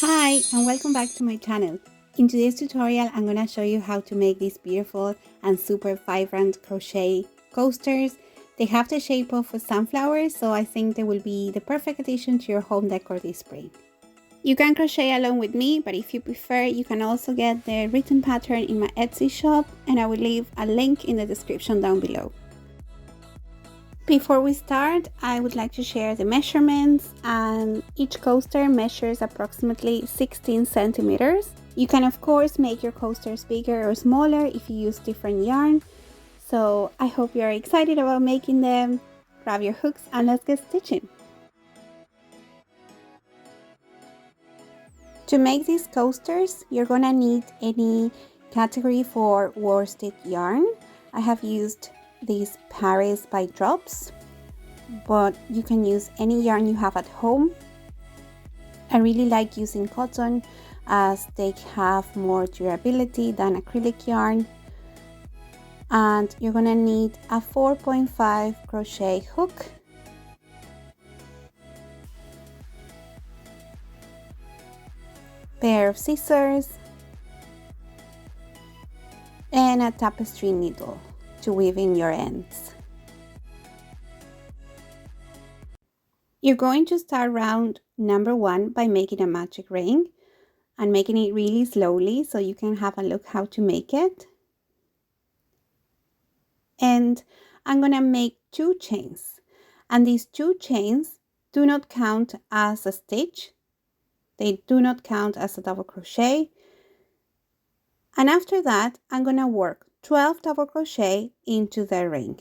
Hi and welcome back to my channel. In today's tutorial I'm going to show you how to make these beautiful and super vibrant crochet coasters. They have the shape of a sunflower, so I think they will be the perfect addition to your home decor this spring. You can crochet along with me, but if you prefer you can also get the written pattern in my Etsy shop, and I will leave a link in the description down below. Before we start, I would like to share the measurements, and each coaster measures approximately 16 centimeters. You can of course make your coasters bigger or smaller if you use different yarn. So I hope you're excited about making them. Grab your hooks and let's get stitching. To make these coasters, you're gonna need any category for worsted yarn. I have used these Paris by Drops, but you can use any yarn you have at home. I really like using cotton as they have more durability than acrylic yarn. And you're gonna need a 4.5 crochet hook, pair of scissors, and a tapestry needle to weave in your ends. You're going to start round number 1 by making a magic ring and making it really slowly so you can have a look how to make it. And I'm gonna make 2 chains, and these 2 chains do not count as a stitch. They do not count as a double crochet. And after that, I'm gonna work 12 double crochet into the ring.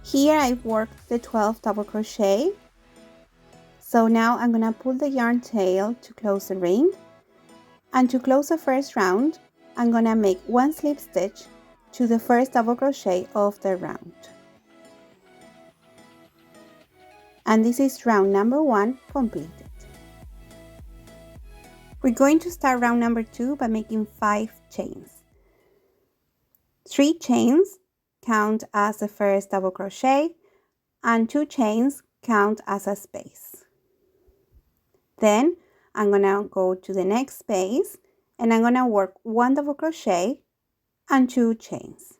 Here I've worked the 12 double crochet. So now I'm gonna pull the yarn tail to close the ring. And to close the first round, I'm gonna make 1 slip stitch to the first double crochet of the round. And this is round number 1 completed. We're going to start round number 2 by making 5 chains. 3 chains count as the first double crochet, and 2 chains count as a space. Then I'm gonna go to the next space and I'm gonna work 1 double crochet and 2 chains.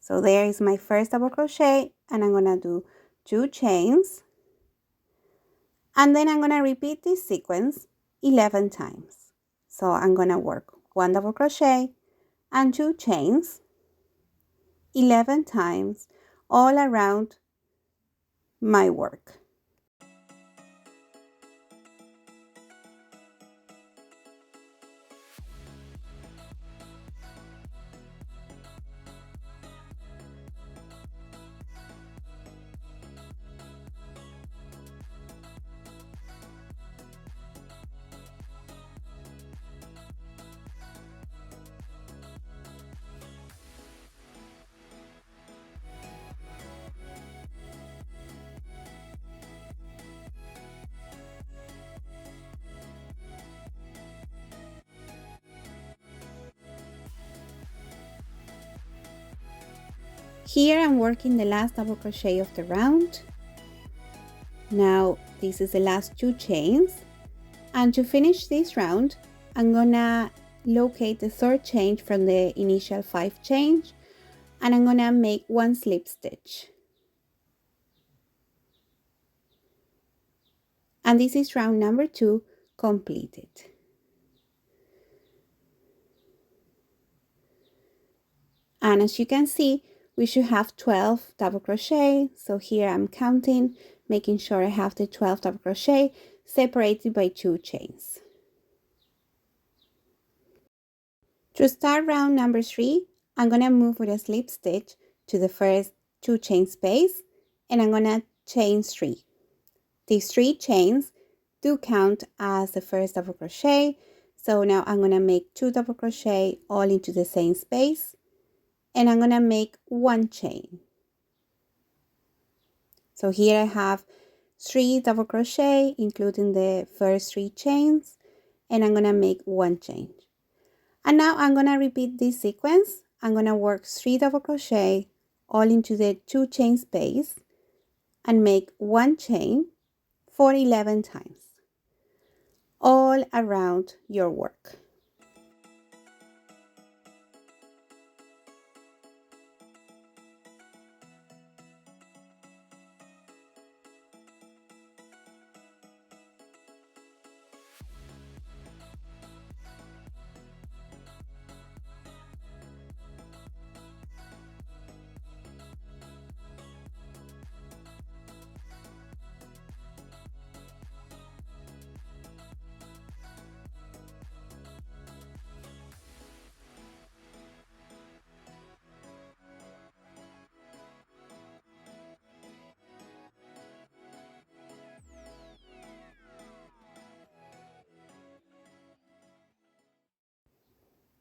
So there is my first double crochet, and I'm gonna do 2 chains, and then I'm gonna repeat this sequence 11 times. So I'm gonna work 1 double crochet and 2 chains 11 times all around my work. Here I'm working the last double crochet of the round. Now this is the last 2 chains, and to finish this round I'm gonna locate the 3rd chain from the initial 5 chain, and I'm gonna make 1 slip stitch. And this is round number 2 completed. And as you can see, we should have 12 double crochet. So here I'm counting, making sure I have the 12 double crochet separated by 2 chains. To start round number 3, I'm going to move with a slip stitch to the first 2 chain space, and I'm going to chain 3. These 3 chains do count as the first double crochet, so now I'm going to make 2 double crochet all into the same space, and I'm going to make 1 chain. So here I have 3 double crochet including the first 3 chains, and I'm going to make 1 chain. And now I'm going to repeat this sequence. I'm going to work 3 double crochet all into the 2 chain space and make 1 chain for 11 times all around your work.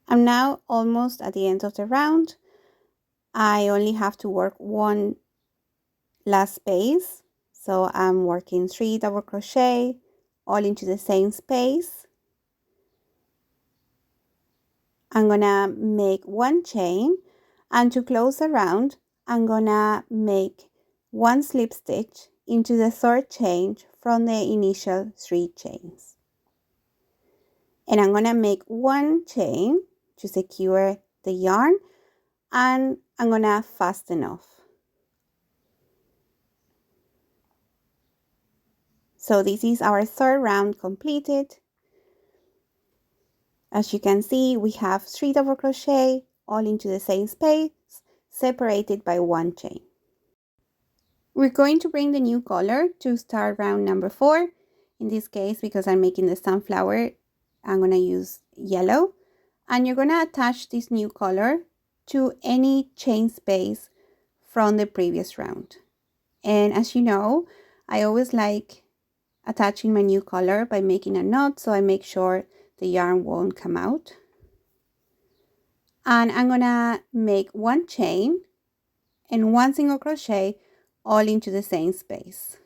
I'm now almost at the end of the round. I only have to work 1 last space. So I'm working 3 double crochet all into the same space. I'm gonna make 1 chain, and to close the round, I'm gonna make 1 slip stitch into the 3rd chain from the initial 3 chains. And I'm gonna make 1 chain to secure the yarn, and I'm gonna fasten off. So this is our 3rd round completed. As you can see, we have 3 double crochet all into the same space, separated by 1 chain. We're going to bring the new color to start round number 4. In this case, because I'm making the sunflower, I'm going to use yellow. And you're going to attach this new color to any chain space from the previous round. And as you know, I always like attaching my new color by making a knot, so I make sure the yarn won't come out. And I'm going to make 1 chain and 1 single crochet all into the same space.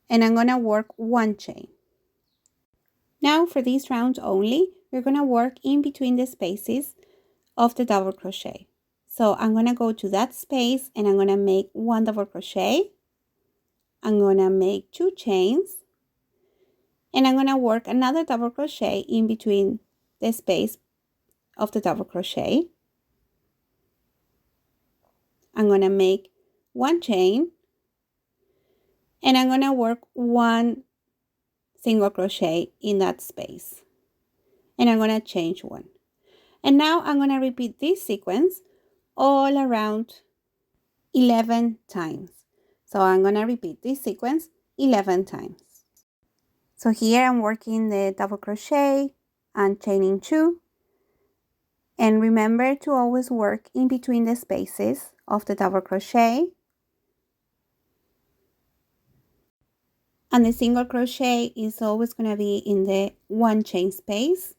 And I'm going to work 1 chain. Now for this round only, we're going to work in between the spaces of the double crochet. So I'm going to go to that space and I'm going to make 1 double crochet. I'm going to make 2 chains, and I'm going to work another double crochet in between the space of the double crochet. I'm going to make 1 chain, and I'm going to work 1 single crochet in that space, and I'm going to change 1. And now I'm going to repeat this sequence all around 11 times. So I'm going to repeat this sequence 11 times. So here I'm working the double crochet and chaining 2. And remember to always work in between the spaces of the double crochet. And the single crochet is always going to be in the 1 chain space,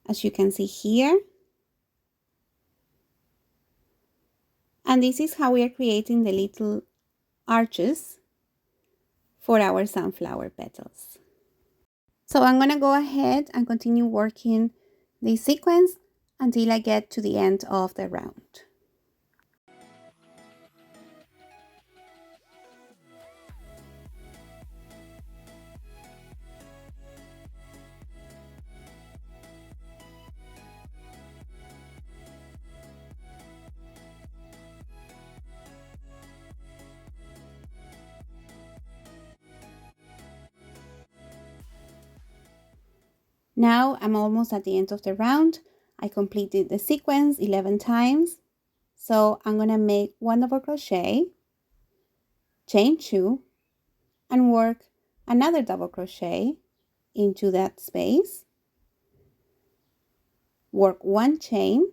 as you can see here. And this is how we are creating the little arches for our sunflower petals. So I'm going to go ahead and continue working this sequence until I get to the end of the round. Now I'm almost at the end of the round. I completed the sequence 11 times. So I'm going to make 1 double crochet, chain 2, and work another double crochet into that space. work one chain,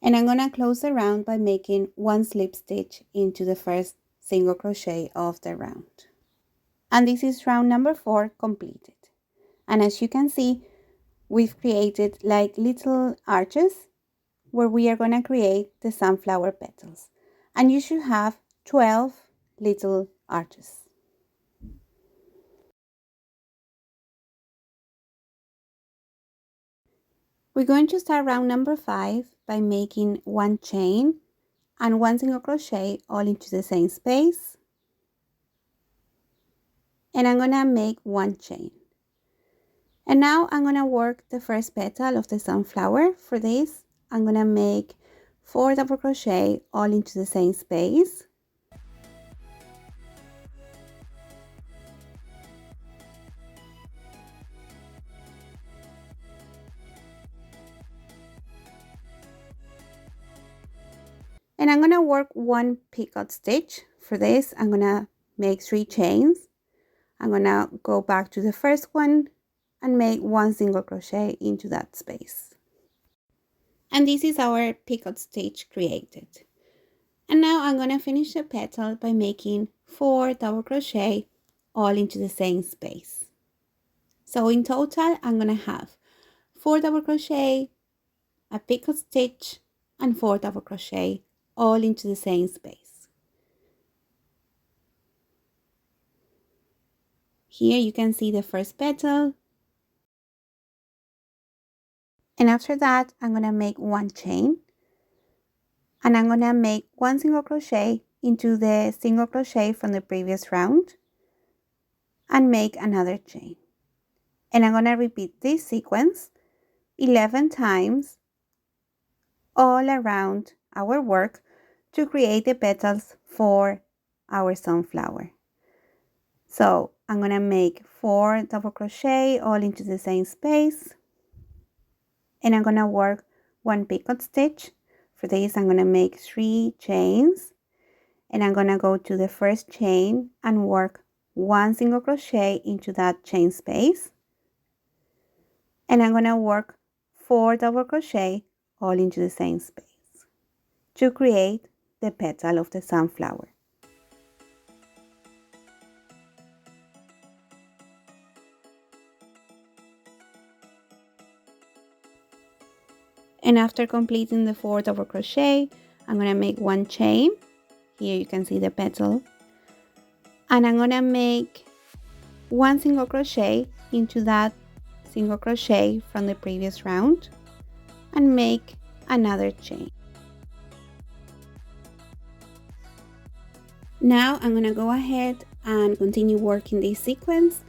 and I'm gonna close the round by making one slip stitch into the first single crochet of the round. And this is round number 4 completed. And as you can see, we've created like little arches where we are gonna create the sunflower petals. And you should have 12 little arches. We're going to start round number 5 by making one chain and one single crochet all into the same space. And I'm gonna make one chain. And now I'm gonna work the first petal of the sunflower. For this, I'm gonna make 4 double crochet all into the same space. And I'm gonna work one picot stitch. For this, I'm gonna make 3 chains. I'm gonna go back to the first one and make one single crochet into that space. And this is our picot stitch created. And now I'm gonna finish the petal by making 4 double crochet all into the same space. So in total, I'm gonna have 4 double crochet, a picot stitch, and 4 double crochet all into the same space. Here you can see the first petal. And after that, I'm gonna make one chain. And I'm gonna make one single crochet into the single crochet from the previous round and make another chain. And I'm gonna repeat this sequence 11 times all around our work to create the petals for our sunflower. So I'm gonna make 4 double crochet all into the same space, and I'm gonna work one picot stitch. For this, I'm gonna make 3 chains, and I'm gonna go to the first chain and work one single crochet into that chain space, and I'm gonna work 4 double crochet all into the same space to create the petal of the sunflower. And after completing the 4 double crochet, I'm gonna make one chain. Here you can see the petal. And I'm gonna make one single crochet into that single crochet from the previous round and make another chain. Now I'm gonna go ahead and continue working this sequence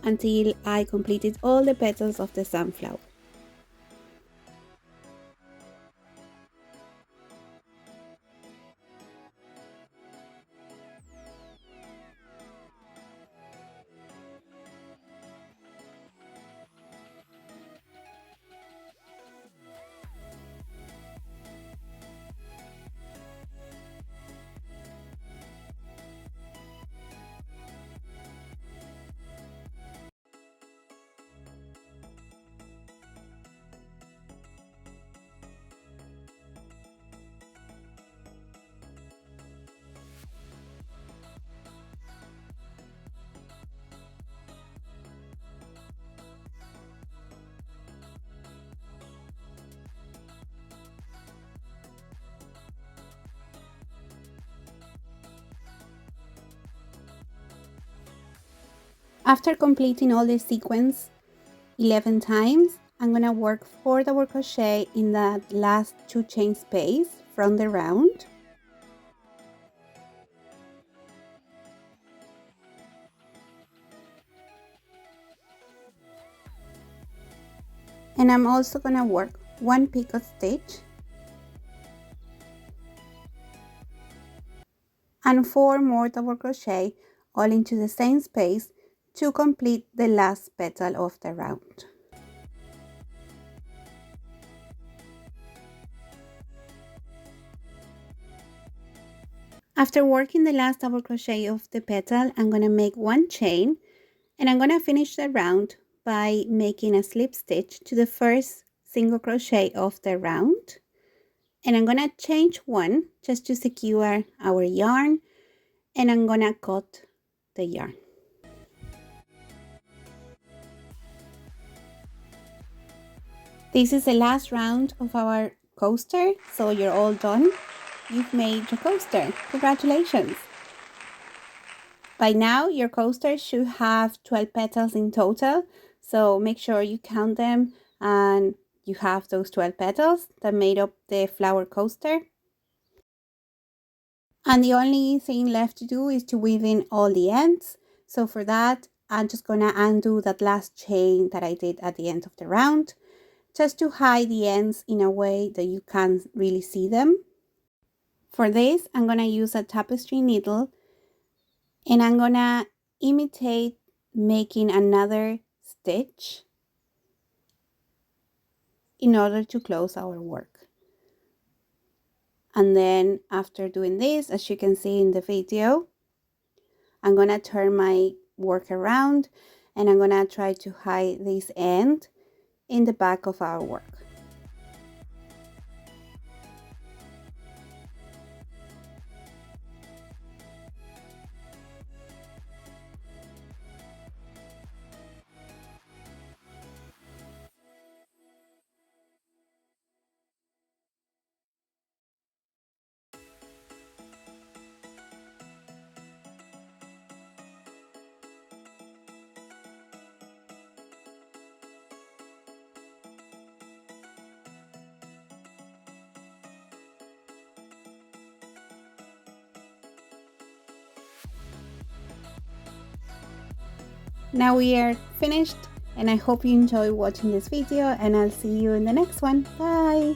until I completed all the petals of the sunflower. After completing all this sequence 11 times, I'm gonna work 4 double crochet in that last 2 chain space from the round. And I'm also gonna work one picot stitch and 4 more double crochet all into the same space to complete the last petal of the round. After working the last double crochet of the petal, I'm gonna make one chain, and I'm gonna finish the round by making a slip stitch to the first single crochet of the round, and I'm gonna change one just to secure our yarn, and I'm gonna cut the yarn. This is the last round of our coaster, so you're all done. You've made your coaster. Congratulations! By now, your coaster should have 12 petals in total, so make sure you count them and you have those 12 petals that made up the flower coaster. And the only thing left to do is to weave in all the ends. So for that, I'm just gonna undo that last chain that I did at the end of the round, just to hide the ends in a way that you can't really see them. For this, I'm gonna use a tapestry needle, and I'm gonna imitate making another stitch in order to close our work. And then after doing this, as you can see in the video, I'm gonna turn my work around and I'm gonna try to hide this end in the back of our work. Now we are finished, and I hope you enjoy watching this video, and I'll see you in the next one. Bye!